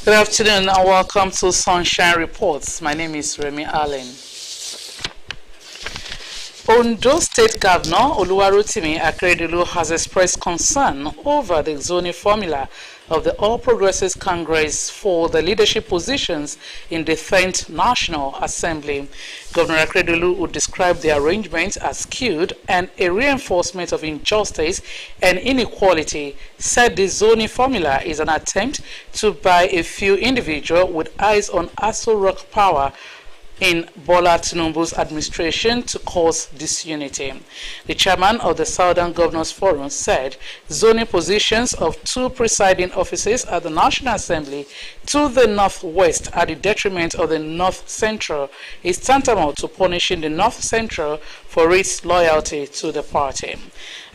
Good afternoon and welcome to Sunshine Reports. My name is Remy Allen. Ondo State Governor Oluwarotimi Akeredolu has expressed concern over the zoning formula of the All Progressives Congress for the leadership positions in the 10th National Assembly. Governor Akeredolu would describe the arrangement as skewed and a reinforcement of injustice and inequality, said the zoning formula is an attempt to buy a few individuals with eyes on Osrc power in Bola Tinubu's administration to cause disunity. The chairman of the Southern Governors Forum said zoning positions of 2 presiding offices at the National Assembly to the northwest at the detriment of the North Central is tantamount to punishing the North Central for its loyalty to the party.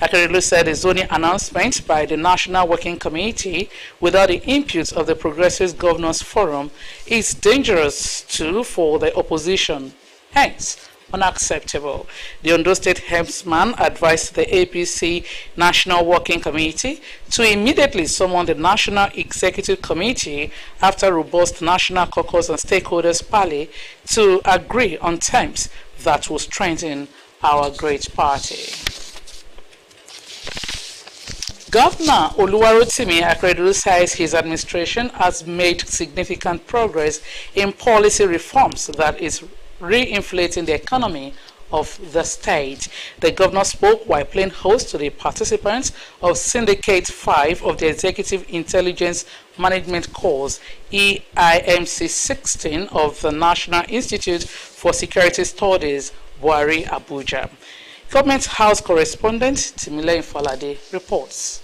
Akeredolu said the zoning announcement by the National Working Committee without the input of the Progressive Governors Forum is dangerous too for the opposition, hence unacceptable. The Ondo State Hemsman advised the APC National Working Committee to immediately summon the National Executive Committee after robust National Caucus and Stakeholders Parley to agree on terms that will strengthen our great party. Governor Oluwarotimi Akeredolu says his administration has made significant progress in policy reforms that is re-inflating the economy of the state. The governor spoke while playing host to the participants of Syndicate 5 of the Executive Intelligence Management Course EIMC 16 of the National Institute for Security Studies, Buhari, Abuja. Government House correspondent Timile Infalade reports.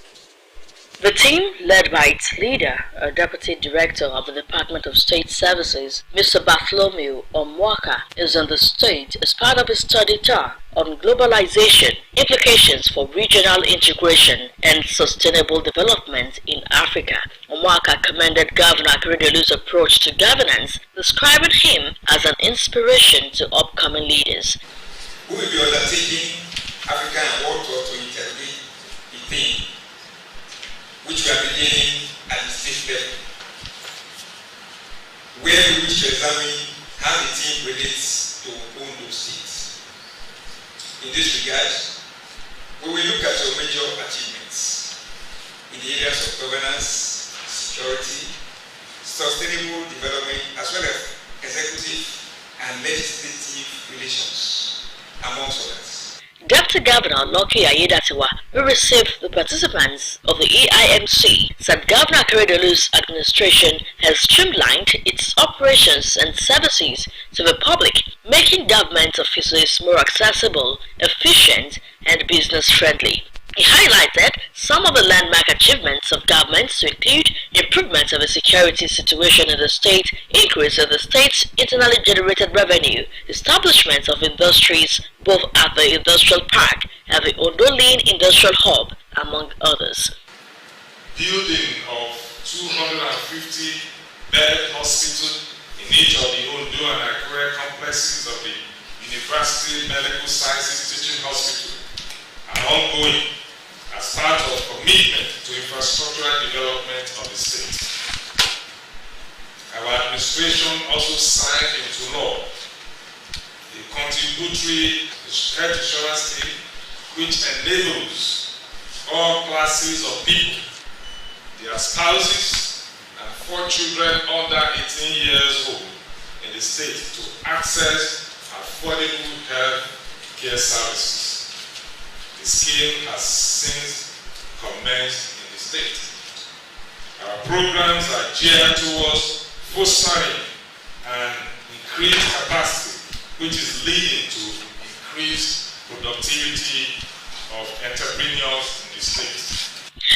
The team, led by its leader, a Deputy Director of the Department of State Services, Mr. Bartholomew Omwaka, is on the stage as part of a study tour on globalization, implications for regional integration and sustainable development in Africa. Omwaka commended Governor Akeredolu's approach to governance, describing him as an inspiration to upcoming leaders. We will be undertaking Africa and World Tour to integrate the theme, which we are beginning at the state level, where we wish to examine how the team relates to Ondo State. In this regard, we will look at your major achievements in the areas of governance, security, sustainable development, as well as executive and legislative relations, amongst others. Deputy Governor Lucky Ayedatiwa, who received the participants of the EIMC, said Governor Akeredolu's administration has streamlined its operations and services to the public, making government offices more accessible, efficient, and business-friendly. He highlighted some of the landmark achievements of government to include improvement of the security situation in the state, increase of the state's internally generated revenue, establishment of industries both at the industrial park and the Ondo Lean Industrial Hub, among others. Building of 250-bed hospital in each of the Ondo and Akure complexes of the University Medical Sciences Teaching Hospital are ongoing as part of commitment to infrastructural development of the state. Our administration also signed into law a contributory health insurance scheme which enables all classes of people, their spouses, and 4 children under 18 years old in the state to access affordable health care services. The scheme has since commenced in the state. Our programs are geared towards fostering and increased capacity, which is leading to increased productivity of entrepreneurs in the state.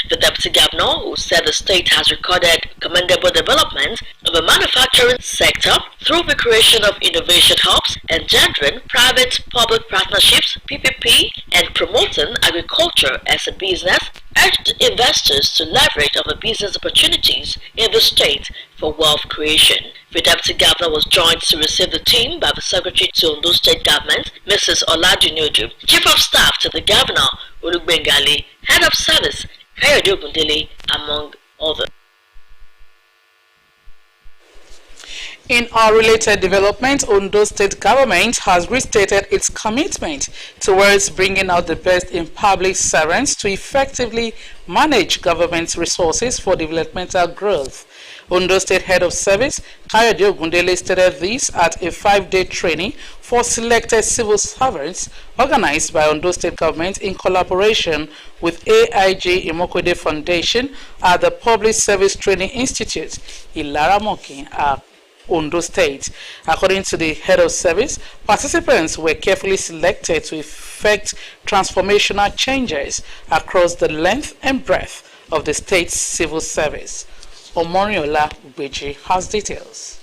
The Deputy Governor, who said the state has recorded commendable development of the manufacturing sector through the creation of innovation hubs, engendering private-public partnerships, PPP, and promoting agriculture as a business, urged investors to leverage on the business opportunities in the state for wealth creation. The Deputy Governor was joined to receive the team by the Secretary to Ondo State Government, Mrs. Oladunyoju, Chief of Staff to the Governor, Olugbengali, Head of Service, Kayode Ogundele, among others. In our related development, Ondo State government has restated its commitment towards bringing out the best in public servants to effectively manage government resources for developmental growth. Ondo State Head of Service, Kayode Ogundele, stated this at a 5-day training for selected civil servants organized by Ondo State government in collaboration with AIG Imokwede Foundation at the Public Service Training Institute, Ilaramokin, Ondo State. According to the head of service, participants were carefully selected to effect transformational changes across the length and breadth of the state's civil service. Omoriola Ubeji has details.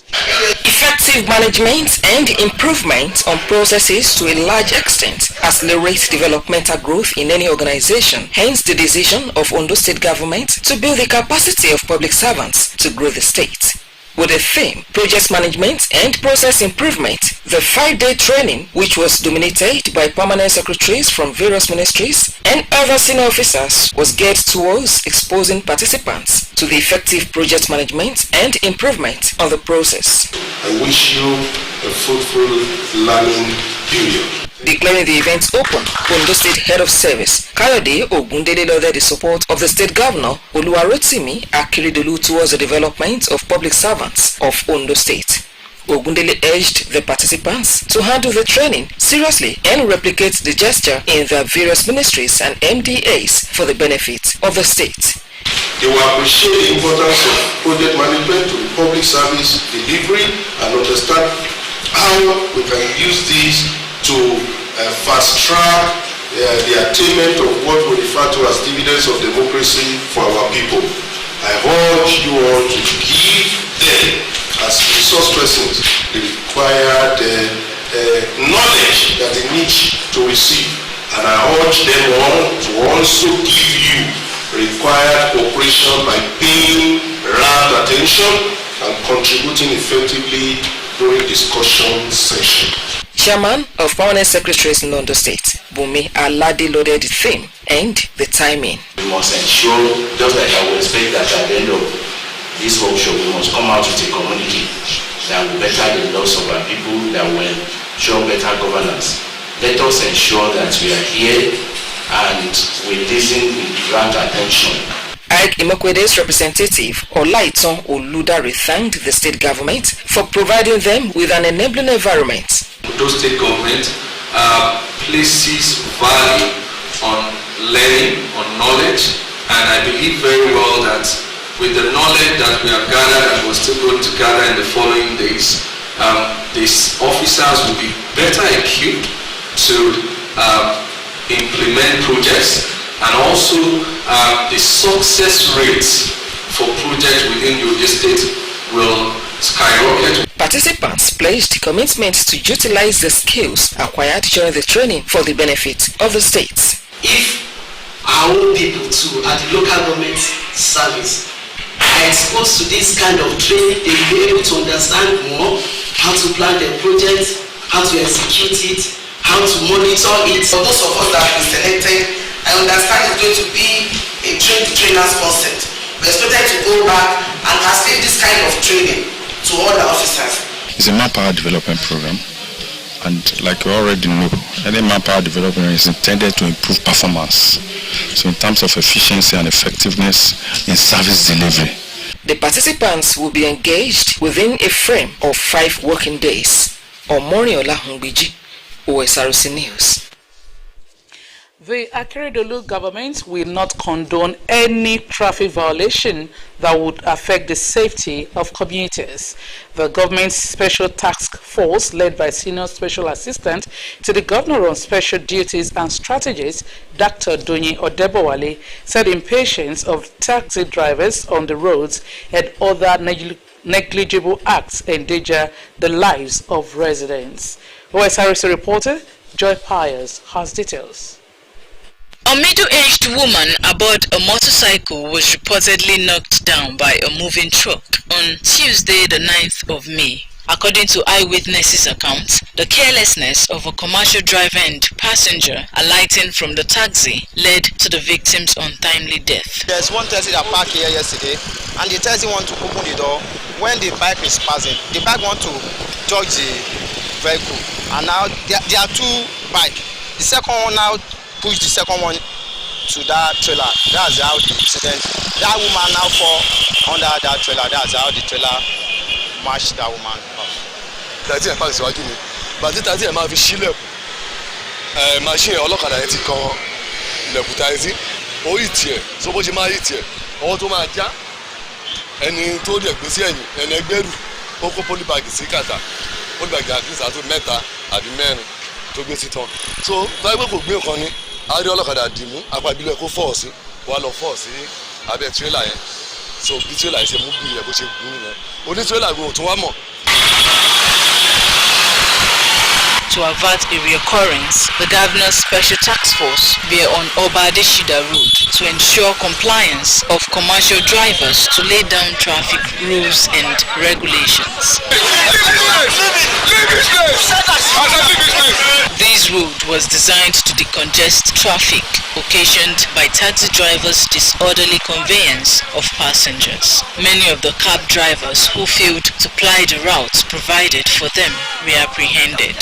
Effective management and improvement on processes to a large extent accelerate developmental growth in any organization. Hence the decision of Ondo State government to build the capacity of public servants to grow the state. With the theme, Project Management and Process Improvement, the 5-day training, which was dominated by permanent secretaries from various ministries and other senior officers, was geared towards exposing participants to the effective project management and improvement of the process. I wish you a fruitful learning period. Declaring the event open, Ondo State Head of Service, Kayode Ogundele, lauded the support of the State Governor, Oluwarotimi Akeredolu, towards the development of public servants of Ondo State. Ogundele urged the participants to handle the training seriously and replicate the gesture in their various ministries and MDAs for the benefit of the state. They will appreciate the importance of project management to public service delivery and understand how we can use this to fast track the attainment of what we refer to as dividends of democracy for our people. I urge you all to give them, as resource persons, the required knowledge that they need to receive. And I urge them all to also give you required cooperation by paying rapt attention and contributing effectively during discussion session. Chairman of Permanent Secretaries in Ondo State, Bumi Alade, lauded the theme and the timing. We must ensure, just like I would expect that at the end of this workshop, we must come out with a communique that will better the loss of our people, that will ensure better governance. Let us ensure that we are here and we listen with rapt attention. AIG Imokwede's representative, Olaiton Oludare, thanked the state government for providing them with an enabling environment. The state government places value on learning, on knowledge, and I believe very well that with the knowledge that we have gathered and we're still going to gather in the following days, these officers will be better equipped to implement projects, and also the success rates for projects within your state will skyrocket. Participants pledged commitment to utilize the skills acquired during the training for the benefit of the states. If our own people too at the local government service are exposed to this kind of training, they will be able to understand more how to plan their project, how to execute it, how to monitor it. For those of us that have been selected, I understand it's going to be a train-the-trainers concept. We're expected to go back and facilitate this kind of training to all the officers. It's a manpower development program, and like you already know, any manpower development is intended to improve performance. So in terms of efficiency and effectiveness in service delivery. The participants will be engaged within a frame of 5 working days. Omoriola Ubeji, Osrc News. The Akeredolu government will not condone any traffic violation that would affect the safety of commuters. The government's special task force, led by Senior Special Assistant to the Governor on Special Duties and Strategies, Dr. Donyi Odebowale, said impatience of taxi drivers on the roads and other negligible acts endanger the lives of residents. Osrc reporter Joy Pius has details. A middle-aged woman aboard a motorcycle was reportedly knocked down by a moving truck on Tuesday, the 9th of May, According to eyewitnesses' accounts, the carelessness of a commercial driver and passenger alighting from the taxi led to the victim's untimely death. There's one taxi that parked here yesterday, and the taxi wants to open the door. When the bike is passing, the bike wants to dodge the vehicle, and now there are two bikes. The second one now pushed the second one to that trailer. That's how the incident. That woman now fall under that trailer. That's how the trailer mashed that woman up. Taxi ẹ̀ pàṣẹ síwájú mi, bàtí taxi ẹ̀ máa fi sílẹ̀kùn. Machine ọlọ́kadà yẹn ti kan ilẹ̀kùn taxi. Ó yìí tiẹ̀, so bó ṣe máa yìí tiẹ̀, ọwọ́ tó máa já. Ẹni tó dẹ̀ gbé sí ẹ̀yìn, ẹni ẹgbẹ́rù, ó kó polybag sí kàtà. Polybag àti ìsàtò mẹ́ta àbí mẹ́rin tó gbé sí tán. So báyìí pé kò gbé nǹkan ni, a rí ọlọ́kadà dìmú, apá ìbílẹ̀ kó fọ́ọ̀ sí, wà lọ fọ́ọ̀ sí abẹ́ tírélà yẹn. So bí tírélà yẹn ṣe mú bí ilẹ̀ bó ṣe gún yẹn. Oní tírélà gbé òtún wá mọ̀. To avert a reoccurrence, the governor's special task force were on Obadeshida Road to ensure compliance of commercial drivers to lay down traffic rules and regulations. This route was designed to decongest traffic occasioned by taxi drivers' disorderly conveyance of passengers. Many of the cab drivers who failed to ply the routes provided for them were apprehended.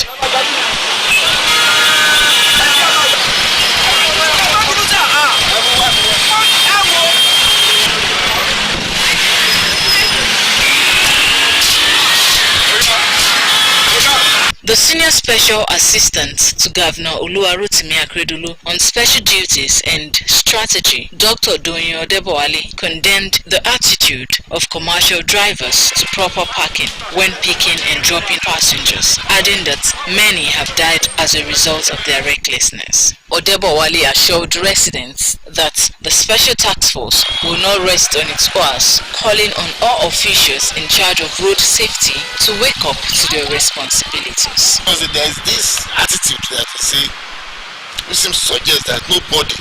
The Senior Special Assistant to Governor Oluwarotimi Akeredolu on Special Duties and Strategy, Dr. Doyin Odeboale, condemned the attitude of commercial drivers to proper parking when picking and dropping passengers, adding that many have died as a result of their recklessness. Odeboale assured residents that the Special Task Force will not rest on its oars, calling on all officials in charge of road safety to wake up to their responsibilities. Because there is this attitude that you see, which seems to suggest that nobody,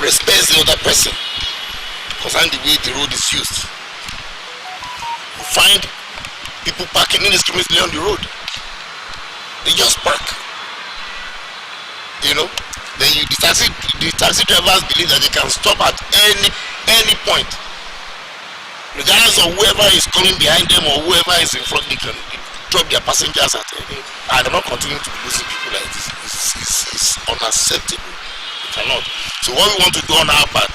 respects the other person concerning the way the road is used. You find people parking indiscriminately on the road. They just park. Then the taxi drivers believe that they can stop at any point. Regardless of whoever is coming behind them or whoever is in front, they can drop their passengers at any. And they're not continuing to be losing people like this. It's unacceptable. We cannot. So what we want to do on our part,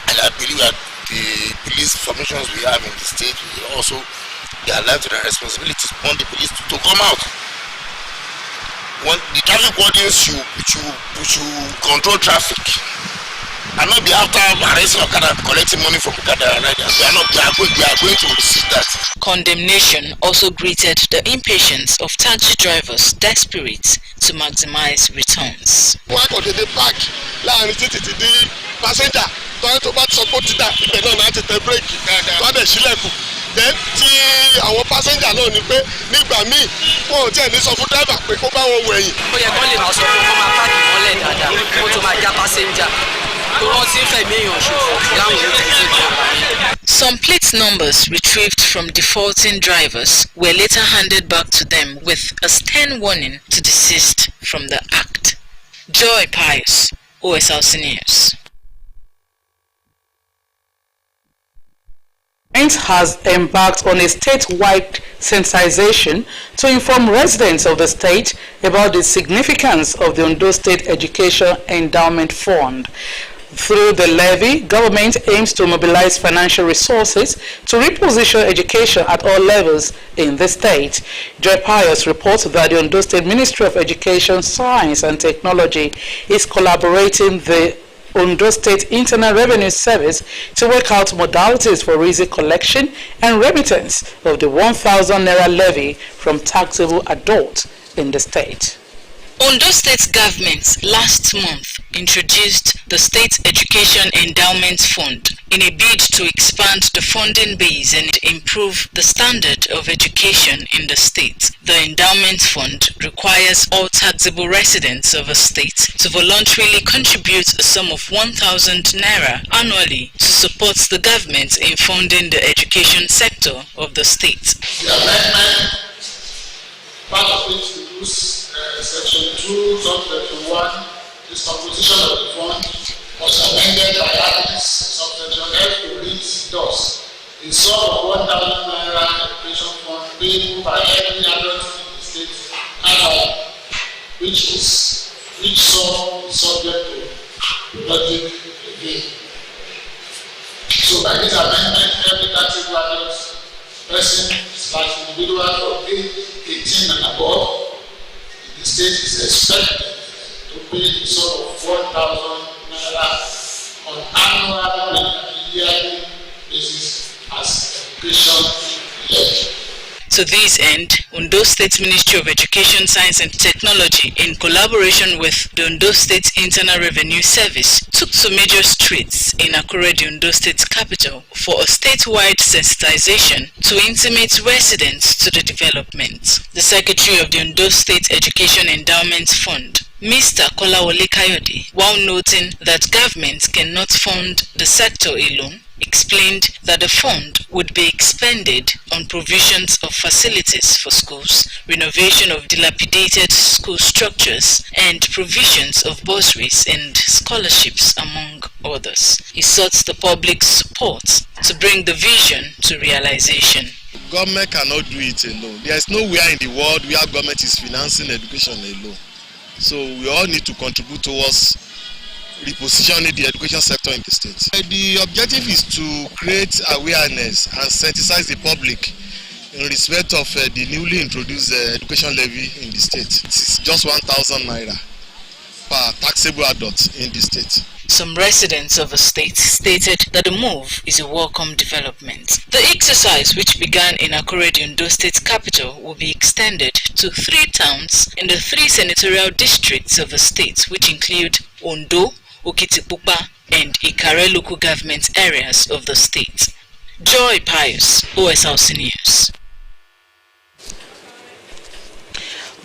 and I believe that the police formations we have in the state will also be alive to their responsibilities upon the police to come out. When the traffic wardens should control traffic. And not be after arresting Okada collecting money from Okada riders. We are going to receive that. Condemnation also greeted the impatience of taxi drivers desperate to maximize returns. Why could they park? Passenger, then our passenger náà ni pé nígbà míì wọn ò tiẹ̀ ní sọ fún driver pé kó bá wọn wẹ̀yìn. Ó yẹ kán lè máa sọ fún kó máa páàkì mọ́lẹ̀ dáadáa kó tó máa já passenger. Some plate numbers retrieved from defaulting drivers were later handed back to them with a stern warning to desist from the act. Joy Pius, Osrc News. Has embarked on a statewide sensitization to inform residents of the state about the significance of the Ondo State Education Endowment Fund. Through the levy, government aims to mobilize financial resources to reposition education at all levels in the state. Joy Pius reports that the Ondo State Ministry of Education, Science and Technology is collaborating the Ondo State Internal Revenue Service to work out modalities for easy collection and remittance of the 1,000 Naira levy from taxable adults in the state. Ondo State government last month introduced the State Education Endowment Fund in a bid to expand the funding base and improve the standard of education in the state. The endowment fund requires all taxable residents of a state to voluntarily contribute a sum of 1,000 naira annually to support the government in funding the education sector of the state. The amendment, part of which includes Section 2, Subsection 1, the composition of the fund was amended by adding Subsection F to read thus: a sum of 1,000 naira education fund payable by every adult in the state annually, which sum is subject to budget gain. So by this amendment, every taxable adult person / individual from age 18 and above the state is expected to pay the sum of 1,000 naira on annual and yearly basis as education led. To this end, Ondo State Ministry of Education, Science and Technology, in collaboration with the Ondo State Internal Revenue Service, took to major streets in Akure, the Ondo State capital, for a statewide sensitization to intimate residents to the development. The Secretary of the Ondo State Education Endowment Fund, Mr. Kolawole Kayode, while noting that government cannot fund the sector alone, explained that the fund would be expended on provisions of facilities for schools, renovation of dilapidated school structures, and provisions of bursaries and scholarships, among others. He sought the public's support to bring the vision to realization. Government cannot do it alone. There is nowhere in the world where government is financing education alone. So we all need to contribute towards repositioning the education sector in the state. The objective is to create awareness and sensitize the public in respect of the newly introduced education levy in the state. It's just 1,000 naira per taxable adult in the state. Some residents of the state stated that the move is a welcome development. The exercise, which began in Akure, the Ondo State capital, will be extended to 3 towns in the 3 senatorial districts of the state, which include Ondo, Okitipupa, and Ikare local government areas of the state. Joy Pius, Osrc News.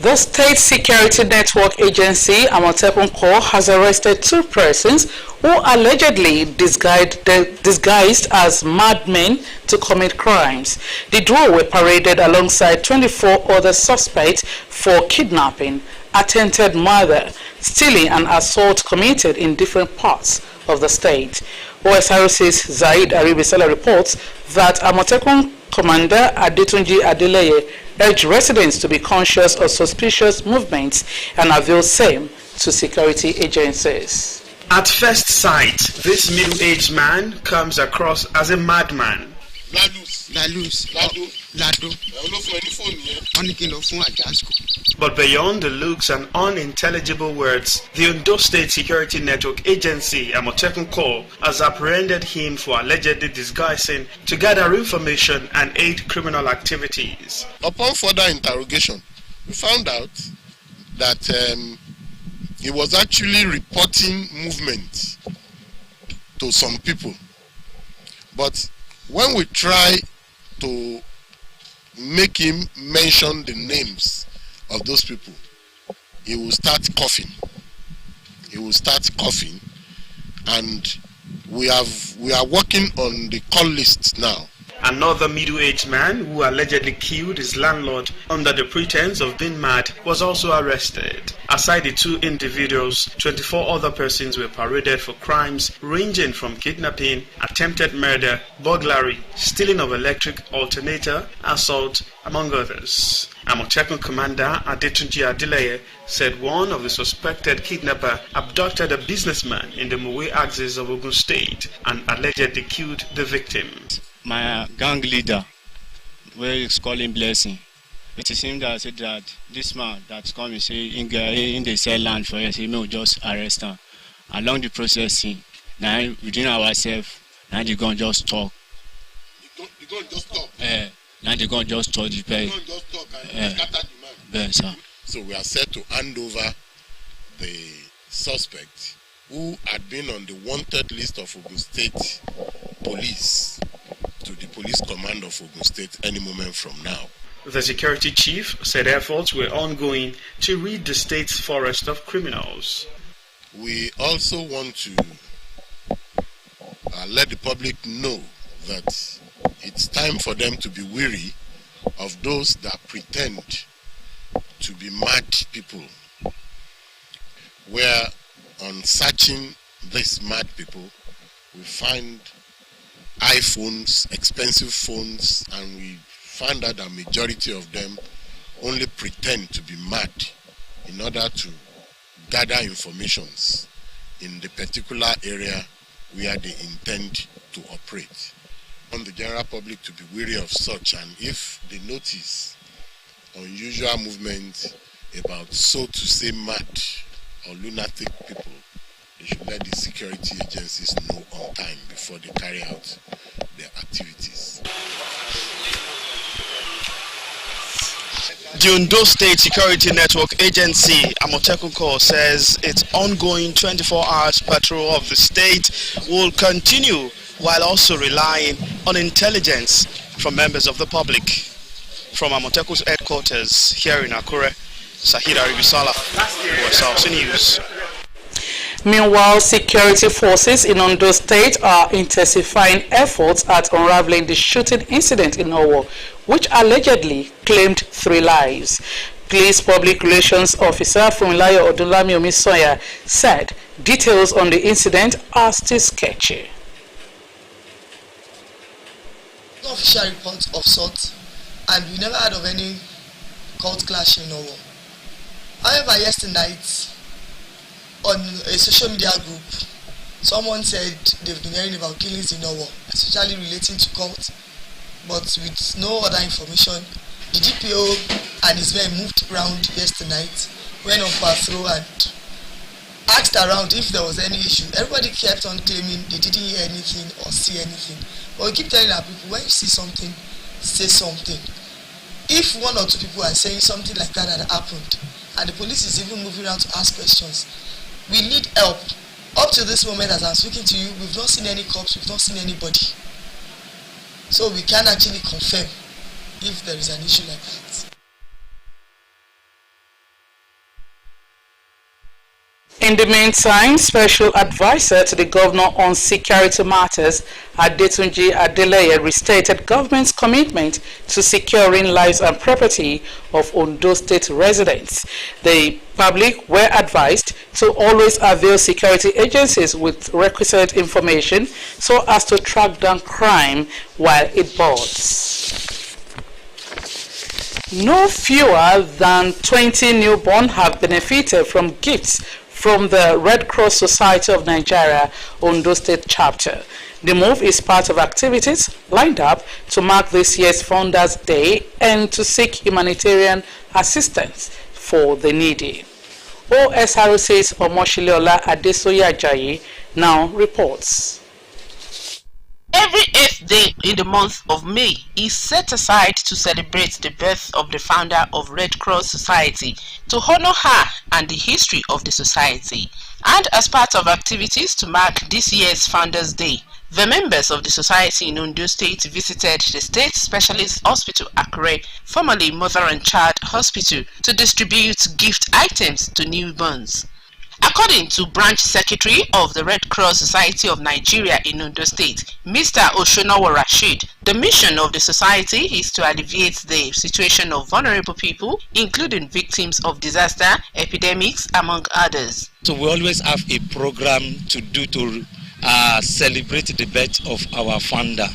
The State Security Network Agency, Amotekun Corps, has arrested 2 persons who allegedly disguised as madmen to commit crimes. The duo were paraded alongside 24 other suspects for kidnapping, attempted murder, stealing and assault committed in different parts of the state. Osrc's Zaid Aribisala reports that Amotekun Commander Adetunji Adeleye urged residents to be conscious of suspicious movements and avail same to security agencies. At first sight, this middle-aged man comes across as a madman. But beyond the looks and unintelligible words, the Ondo State Security Network Agency, Amotekun Corps, has apprehended him for allegedly disguising to gather information and aid criminal activities. Upon further interrogation, we found out that he was actually reporting movement to some people. But when we try to make him mention the names of those people, he will start coughing. And we are working on the call list now. Another middle-aged man who allegedly killed his landlord under the pretense of being mad was also arrested. Aside the 2 individuals, 24 other persons were paraded for crimes ranging from kidnapping, attempted murder, burglary, stealing of electric alternator, assault, among others. Amotekun Commander Adetunji Adeleye said one of the suspected kidnapper abducted a businessman in the Mowe axis of Ogun State and allegedly killed the victim. My gang leader, where he's calling Blessing, it is him that said that this man that's coming, say in the sell land for us, he may just arrest him. Along the processing, now within ourselves, now they gonna just talk. You gonna just talk? Now they gonna just talk the pay. You gonna just talk and scatter the man. Yes, sir. So we are set to hand over the suspect who had been on the wanted list of Ogun State Police to the police command of Ogun State any moment from now. The security chief said efforts were ongoing to rid the state's forest of criminals. We also want to let the public know that it's time for them to be wary of those that pretend to be mad people, where on searching these mad people, we find iPhones, expensive phones, and we find out that majority of them only pretend to be mad in order to gather informations in the particular area where they intend to operate. I want the general public to be wary of such, and if they notice unusual movements about, so to say, mad or lunatic people, they should let the security agencies know on time before they carry out their activities. The Ondo State Security Network Agency, Amotekun Corps, says its ongoing 24-hour patrol of the state will continue while also relying on intelligence from members of the public. From Amotekun's headquarters here in Akure, Sahida Ribisala, Osrc News. Meanwhile, security forces in Ondo State are intensifying efforts at unraveling the shooting incident in Owo, which allegedly claimed 3 lives. Police Public Relations Officer Funmilayo Odunlami Omisoya said details on the incident are still sketchy. No official report of sorts, and we never heard of any cult clash in Owo. However, yesterday night, on a social media group, someone said they've been hearing about killings in Owo, especially relating to cult, but with no other information. The DPO and his men moved around yesterday night, went on patrol and asked around if there was any issue. Everybody kept on claiming they didn't hear anything or see anything. But we keep telling our people, when you see something, say something. If 1 or 2 people are saying something like that had happened, and the police is even moving around to ask questions, we need help. Up to this moment, as I'm speaking to you, we've not seen any cops, we've not seen anybody. So we can actually confirm if there is an issue like that. In the meantime, Special Advisor to the Governor on Security Matters, Adetunji Adeleye, restated government's commitment to securing lives and property of Ondo State residents. The public were advised to always avail security agencies with requisite information so as to track down crime while it boils. No fewer than 20 newborn have benefited from gifts from the Red Cross Society of Nigeria, Ondo State chapter. The move is part of activities lined up to mark this year's Founders Day and to seek humanitarian assistance for the needy. Osrc's Omoshileola Adesoye Ajayi now reports. Every 8th day in the month of May is set aside to celebrate the birth of the founder of Red Cross Society, to honor her and the history of the society. And as part of activities to mark this year's Founders Day, the members of the society in Ondo State visited the State Specialist Hospital Akure, formerly Mother and Child Hospital, to distribute gift items to newborns. According to Branch Secretary of the Red Cross Society of Nigeria in Ondo State, Mr. Oshonawa Rashid, the mission of the society is to alleviate the situation of vulnerable people, including victims of disaster, epidemics, among others. So we always have a program to do to celebrate the birth of our founder.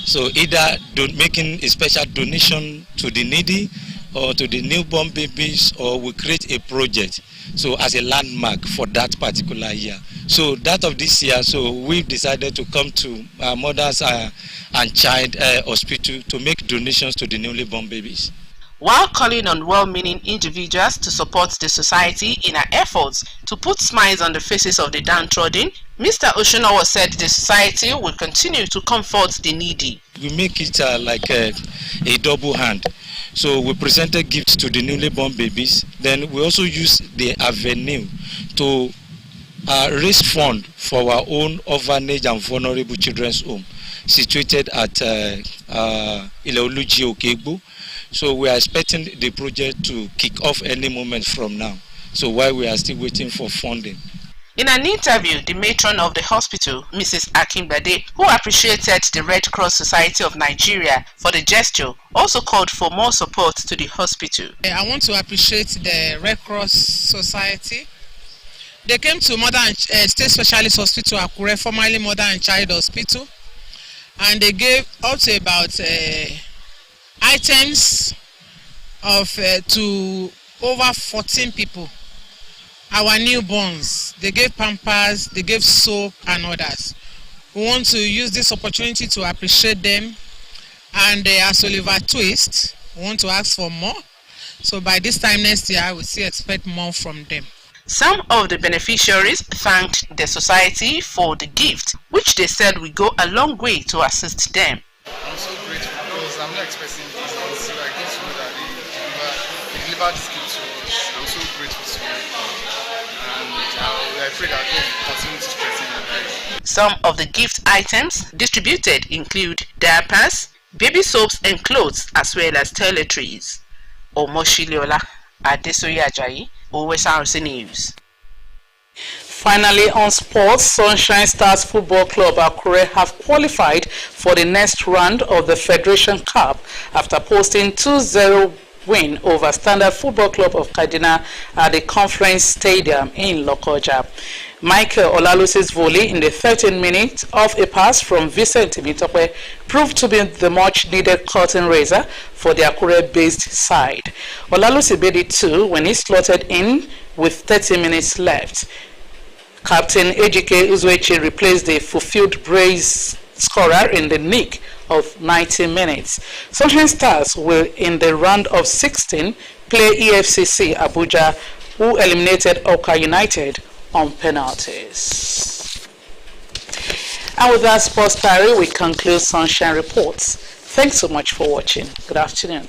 So either making a special donation to the needy or to the newborn babies, or we create a project so as a landmark for that particular year. So that of this year, so we've decided to come to Mothers and Child Hospital to make donations to the newly born babies. While calling on well-meaning individuals to support the society in our efforts to put smiles on the faces of the downtrodden, Mr. Oshonawa said the society will continue to comfort the needy. We make it like a double hand. So we presented gifts to the newly born babies. Then we also used the avenue to raise fund for our own orphanage and vulnerable children's home situated at Ileoluji Okegbo. So we are expecting the project to kick off any moment from now. So while we are still waiting for funding. In an interview, the matron of the hospital, Mrs. Akimbade, who appreciated the Red Cross Society of Nigeria for the gesture, also called for more support to the hospital. I want to appreciate the Red Cross Society. They came to Mother and State Specialist Hospital Akure, formerly Mother and Child Hospital, and they gave up to about items of to over 14 people. Our newborns, they gave pampers, they gave soap and others. We want to use this opportunity to appreciate them, and as Oliver Twist, we want to ask for more. So by this time next year, we still expect more from them. Some of the beneficiaries thanked the society for the gift, which they said will go a long way to assist them. I'm so grateful because I'm not expecting this until I get to know that they delivered this gift to us. I'm so grateful to them. And I pray that God will continue to strengthen their lives. Some of the gift items distributed include diapers, baby soaps and clothes, as well as toiletries. Omoshiliola Adesoye Ajayi, Osrc News. Finally, on sports, Sunshine Stars Football Club Akure have qualified for the next round of the Federation Cup after posting 2-0 win over Standard Football Club of Kaduna at the Conference Stadium in Lokoja. Michael Olalusi's volley in the 13th minute of a pass from Vincent Mitope proved to be the much-needed curtain raiser for the Akure-based side. Olalusi made it 2 when he slotted in with 30 minutes left. Captain Ejike Uzuechi replaced the fulfilled brace scorer in the nick of 90 minutes. Sunshine Stars will, in the round of 16, play EFCC Abuja, who eliminated Oka United on penalties. And with that sports diary, we conclude Sunshine Reports. Thanks so much for watching. Good afternoon.